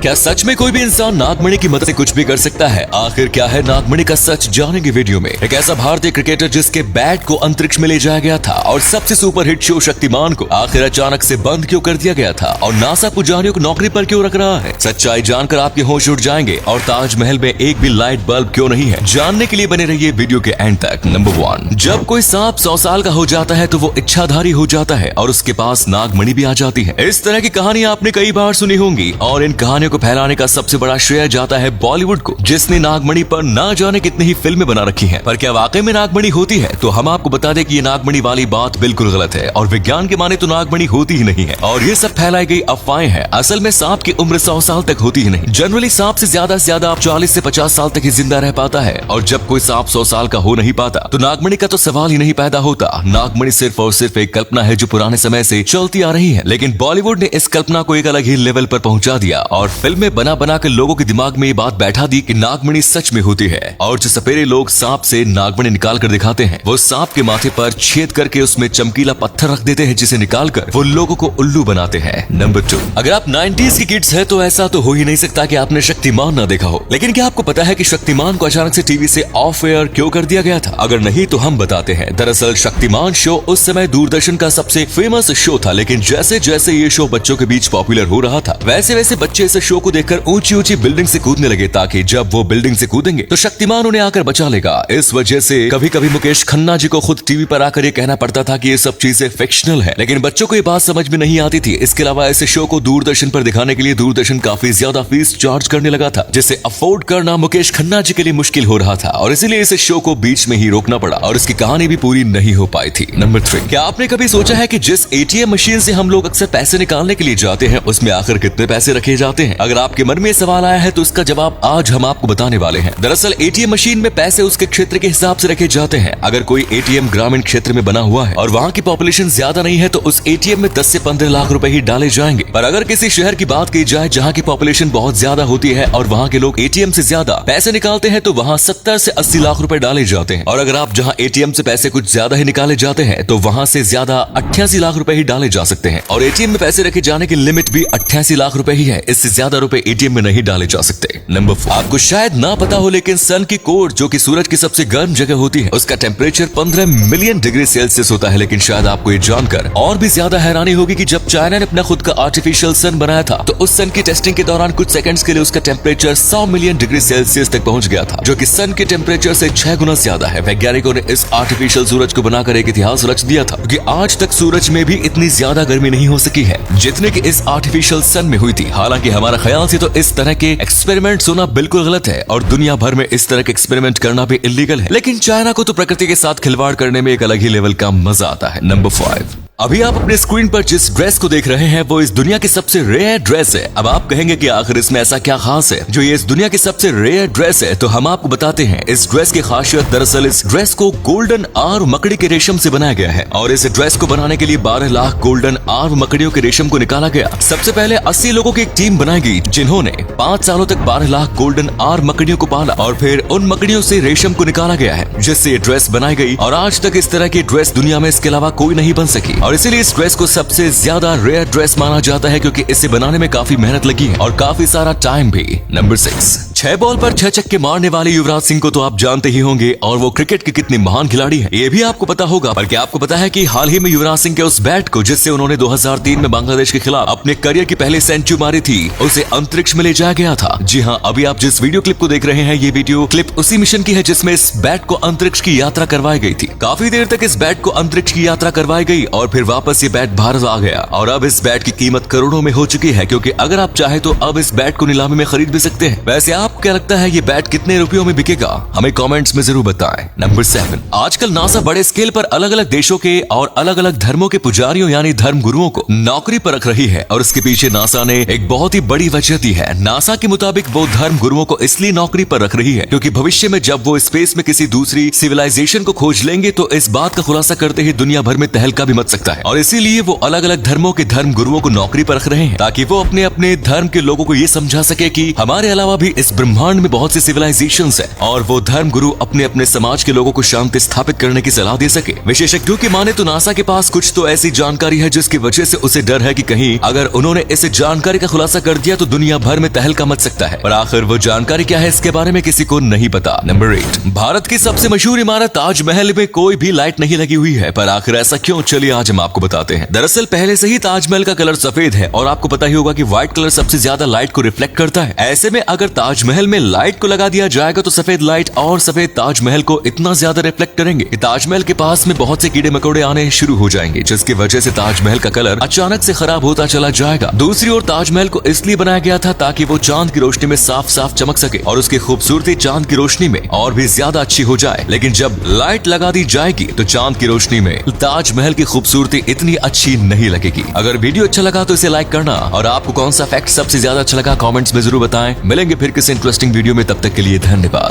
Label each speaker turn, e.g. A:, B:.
A: क्या सच में कोई भी इंसान नागमणि की मदद से कुछ भी कर सकता है? आखिर क्या है नागमणि का सच, जानेंगे वीडियो में। एक ऐसा भारतीय क्रिकेटर जिसके बैट को अंतरिक्ष में ले जाया गया था और सबसे सुपरहिट शो शक्तिमान को आखिर अचानक से बंद क्यों कर दिया गया था और नासा पुजारियों को नौकरी पर क्यों रख रहा है? सच्चाई जानकर आपके होश उड़ जाएंगे। और ताजमहल में एक भी लाइट बल्ब क्यों नहीं है, जानने के लिए बने रहिए वीडियो के एंड तक। नंबर 1, जब कोई सांप 100 साल का हो जाता है तो वो इच्छाधारी हो जाता है और उसके पास नागमणि भी आ जाती है। इस तरह की कहानी आपने कई बार सुनी होंगी और इन कहानियों को फैलाने का सबसे बड़ा श्रेय जाता है बॉलीवुड को, जिसने नागमणि पर ना जाने कितनी ही फिल्में बना रखी हैं। पर क्या वाकई में नागमणि होती है? तो हम आपको बता दें कि ये नागमणि वाली बात बिल्कुल गलत है और विज्ञान के माने तो नागमणि होती ही नहीं है और ये सब फैलाई गई अफवाहें हैं। असल में सांप की उम्र 100 साल तक होती ही नहीं। जनरली सांप से ज्यादा आप 40 से 50 साल तक ही जिंदा रह पाता है और जब कोई सांप 100 साल का हो नहीं पाता तो नागमणि का तो सवाल ही नहीं पैदा होता। नागमणि सिर्फ और सिर्फ एक कल्पना है जो पुराने समय से चलती आ रही है, लेकिन बॉलीवुड ने इस कल्पना को एक अलग ही लेवल पर पहुंचा दिया और फिल्में बना कर लोगों के दिमाग में ये बात बैठा दी कि नागमणि सच में होती है। और जो सपेरे लोग सांप से नागमणि निकाल कर दिखाते हैं वो सांप के माथे पर छेद करके उसमें चमकीला पत्थर रख देते हैं, जिसे निकाल कर वो लोगों को उल्लू बनाते हैं। नंबर 2, अगर आप 90s की किड्स है तो ऐसा तो हो ही नहीं सकता कि आपने शक्तिमान ना देखा हो। लेकिन क्या आपको पता है कि शक्तिमान को अचानक से टीवी से ऑफ एयर क्यों कर दिया गया था? अगर नहीं तो हम बताते हैं। दरअसल शक्तिमान शो उस समय दूरदर्शन का सबसे फेमस शो था, लेकिन जैसे जैसे ये शो बच्चों के बीच पॉपुलर हो रहा था वैसे वैसे बच्चे इस शो को देखकर ऊंची ऊंची बिल्डिंग से कूदने लगे, ताकि जब वो बिल्डिंग से कूदेंगे तो शक्तिमान उन्हें आकर बचा लेगा। इस वजह से कभी कभी मुकेश खन्ना जी को खुद टीवी पर आकर ये कहना पड़ता था कि ये सब चीजें फिक्शनल है, लेकिन बच्चों को ये बात समझ में नहीं आती थी। इसके अलावा इस शो को दूरदर्शन पर दिखाने के लिए दूरदर्शन काफी ज्यादा फीस चार्ज करने लगा था, जिसे अफोर्ड करना मुकेश खन्ना जी के लिए मुश्किल हो रहा था और इसीलिए इस शो को बीच में ही रोकना पड़ा और इसकी कहानी भी पूरी नहीं हो पाई थी। नंबर 3, क्या आपने कभी सोचा है कि जिस एटीएम मशीन से हम लोग अक्सर पैसे निकालने के लिए जाते हैं उसमें आखिर कितने पैसे रखे जाते हैं? अगर आपके मन में सवाल आया है तो इसका जवाब आज हम आपको बताने वाले हैं। दरअसल एटीएम मशीन में पैसे उसके क्षेत्र के हिसाब से रखे जाते हैं। अगर कोई एटीएम ग्रामीण क्षेत्र में बना हुआ है और वहाँ की पॉपुलेशन ज्यादा नहीं है तो उस एटीएम में 10 से 15 लाख रुपए ही डाले जाएंगे। पर अगर किसी शहर की बात की जाए जहाँ की पॉपुलेशन बहुत ज्यादा होती है और वहाँ के लोग एटीएम से ज्यादा पैसे निकालते हैं तो वहाँ 70 से 80 लाख रुपए डाले जाते हैं। और अगर आप जहाँ एटीएम से पैसे कुछ ज्यादा ही निकाले जाते हैं तो वहाँ से ज्यादा 88 लाख रुपए ही डाले जा सकते हैं और एटीएम में पैसे रखे जाने की लिमिट भी 88 लाख रुपए ही है। इससे ज्यादा रुपए एटीएम में नहीं डाले जा सकते। नंबर 4, आपको शायद ना पता हो लेकिन सन की कोर जो कि सूरज की सबसे गर्म जगह होती है उसका टेम्परेचर 15 मिलियन डिग्री सेल्सियस होता है। लेकिन शायद आपको ये जानकर और भी ज्यादा हैरानी होगी कि जब चाइना ने अपना खुद का आर्टिफिशियल सन बनाया था तो उस सन की टेस्टिंग के दौरान कुछ सेकंड्स के लिए उसका टेम्परेचर 100 मिलियन डिग्री सेल्सियस तक पहुंच गया था, जो कि सन के टेम्परेचर से 6 गुना ज्यादा है। वैज्ञानिकों ने इस आर्टिफिशियल सूरज को बनाकर एक इतिहास रच दिया था क्योंकि आज तक सूरज में भी इतनी ज्यादा गर्मी नहीं हो सकी है जितने की इस आर्टिफिशियल सन में हुई थी। हालांकि हमारा ख्याल से तो इस तरह के एक्सपेरिमेंट होना बिल्कुल गलत है और दुनिया भर में इस तरह के एक्सपेरिमेंट करना भी इलीगल है, लेकिन चाइना को तो प्रकृति के साथ खिलवाड़ करने में एक अलग ही लेवल का मजा आता है। नंबर 5, अभी आप अपने स्क्रीन पर जिस ड्रेस को देख रहे हैं वो इस दुनिया की सबसे रेयर ड्रेस है। अब आप कहेंगे कि आखिर इसमें ऐसा क्या खास है जो ये इस दुनिया की सबसे रेयर ड्रेस है, तो हम आपको बताते हैं। इस ड्रेस की खासियत दरअसल इस ड्रेस को गोल्डन आर्म मकड़ी के रेशम से बनाया गया है और इस ड्रेस को बनाने के लिए 12 लाख गोल्डन आर्म मकड़ियों के रेशम को निकाला गया। सबसे पहले 80 लोगों की एक टीम बनाई गई जिन्होंने 5 सालों तक 12 लाख गोल्डन आर्म मकड़ियों को पाला और फिर उन मकड़ियों से रेशम को निकाला गया है, जिससे ये ड्रेस बनाई गई और आज तक इस तरह की ड्रेस दुनिया में इसके अलावा कोई नहीं बन सकी और इसीलिए इस ड्रेस सबसे ज्यादा रेयर ड्रेस माना जाता है क्योंकि इसे बनाने में काफी मेहनत लगी है और काफी सारा टाइम भी। नंबर 6, 6 बॉल पर 6 छक्के मारने वाले युवराज सिंह को तो आप जानते ही होंगे और वो क्रिकेट के कितने महान खिलाड़ी हैं ये भी आपको पता होगा। पर क्या आपको पता है कि हाल ही में युवराज सिंह के उस बैट को जिससे उन्होंने 2003 में बांग्लादेश के खिलाफ अपने करियर की पहली सेंचुरी मारी थी उसे अंतरिक्ष में ले जाया गया था? जी हाँ, अभी आप जिस वीडियो क्लिप को देख रहे हैं ये वीडियो क्लिप उसी मिशन की है जिसमें इस बैट को अंतरिक्ष की यात्रा करवाई गई थी। काफी देर तक इस बैट को अंतरिक्ष की यात्रा करवाई गई और फिर वापस ये बैट भारत आ गया और अब इस बैट की कीमत करोड़ों में हो चुकी है, क्योंकि अगर आप चाहे तो अब इस बैट को नीलामी में खरीद भी सकते हैं। वैसे आप क्या लगता है ये बैट कितने रुपयों में बिकेगा? हमें कमेंट्स में जरूर बताएं। नंबर 7, आजकल नासा बड़े स्केल पर अलग अलग देशों के और अलग अलग धर्मों के पुजारियों यानी धर्म गुरुओं को नौकरी पर रख रही है और इसके पीछे नासा ने एक बहुत ही बड़ी वजह दी है। नासा के मुताबिक वो धर्म गुरुओं को इसलिए नौकरी पर रख रही है क्योंकि भविष्य में जब वो स्पेस में किसी दूसरी सिविलाइजेशन को खोज लेंगे तो इस बात का खुलासा करते ही दुनिया भर में तहलका भी मच सकता है और इसीलिए वो अलग अलग धर्मों के धर्म गुरुओं को नौकरी पर रख रहे हैं ताकि वो अपने अपने धर्म के लोगों को ये समझा सके कि हमारे अलावा भी इस ब्रह्मांड में बहुत सी सिविलाइजेशंस है और वो धर्म गुरु अपने अपने समाज के लोगों को शांति स्थापित करने की सलाह दे सके। विशेषज्ञों की माने तो नासा के पास कुछ तो ऐसी जानकारी है जिसकी वजह से उसे डर है कि कहीं अगर उन्होंने इस जानकारी का खुलासा कर दिया तो दुनिया भर में तहलका मच सकता है। पर आखिर वो जानकारी क्या है, इसके बारे में किसी को नहीं पता। नंबर 8, भारत की सबसे मशहूर इमारत ताजमहल में कोई भी लाइट नहीं लगी हुई है, पर आखिर ऐसा क्यों? चलिए आज हम आपको बताते हैं। दरअसल पहले से ही ताजमहल का कलर सफेद है और आपको पता ही होगा कि व्हाइट कलर सबसे ज्यादा लाइट को रिफ्लेक्ट करता है। ऐसे में अगर ताजमहल में लाइट को लगा दिया जाएगा तो सफेद लाइट और सफेद ताजमहल को इतना ज्यादा रिफ्लेक्ट करेंगे कि ताजमहल के पास में बहुत से कीड़े मकोड़े आने शुरू हो जाएंगे, जिसकी वजह से ताजमहल का कलर अचानक से खराब होता चला जाएगा। दूसरी ओर ताजमहल को इसलिए बनाया गया था ताकि वो चांद की रोशनी में साफ साफ चमक सके और उसकी खूबसूरती चांद की रोशनी में और भी ज्यादा अच्छी हो जाए। लेकिन जब लाइट लगा दी जाएगी तो चांद की रोशनी में ताजमहल की खूबसूरती इतनी अच्छी नहीं लगेगी। अगर वीडियो अच्छा लगा तो इसे लाइक करना और आपको कौन सा फैक्ट सबसे ज्यादा अच्छा लगा कमेंट्स में जरूर बताएं। मिलेंगे फिर किसी इंटरेस्टिंग वीडियो में, तब तक के लिए धन्यवाद।